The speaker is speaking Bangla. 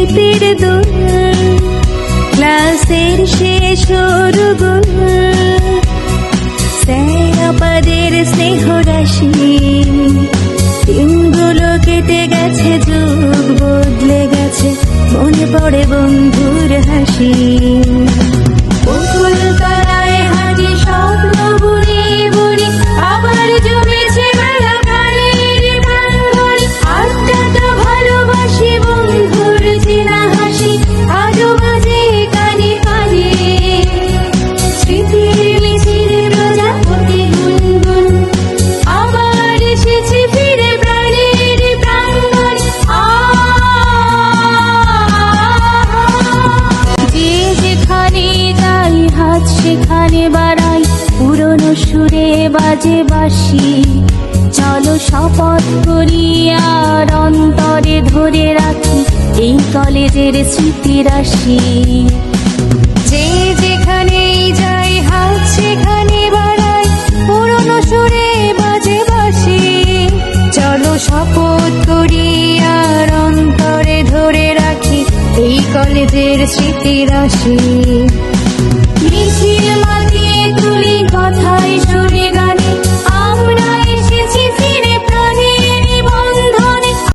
স্মৃতির দোল, ক্লাসের শেষ রোগোল, স্যার আপাদের স্নেহ রাশি, দিনগুলো কেটে গেছে, যুগ বদলে গেছে, মনে পড়ে বন্ধুর হাসি। বকুল তলায় হাজি স্বপ্ন বুনি বুনি, আবার জমেছে মেলা প্রাণের প্রাঙ্গণ। আড্ডা তো ভালোবাসি, বন্ধুর চেনা হাসি আজও বাজে কানে কানে। স্মৃতির মিছিল প্রজাপতি গুনগুন, আবার এসেছে ফিরে প্রাণের প্রাঙ্গণ। যে যেখানে যাই হাত সেখানে বাড়াই, পুরনো সুরে বাজে বাঁশি। চলো শপথ করি আর অন্তরে ধরে রাখি এই কলেজের স্মৃতি রাশি। যে যেখানেই যাই হাত সেখানে বাড়াই, পুরনো সুরে বাজে বাঁশি। চলো শপথ করি আর অন্তরে ধরে রাখি এই কলেজের স্মৃতি রাশি।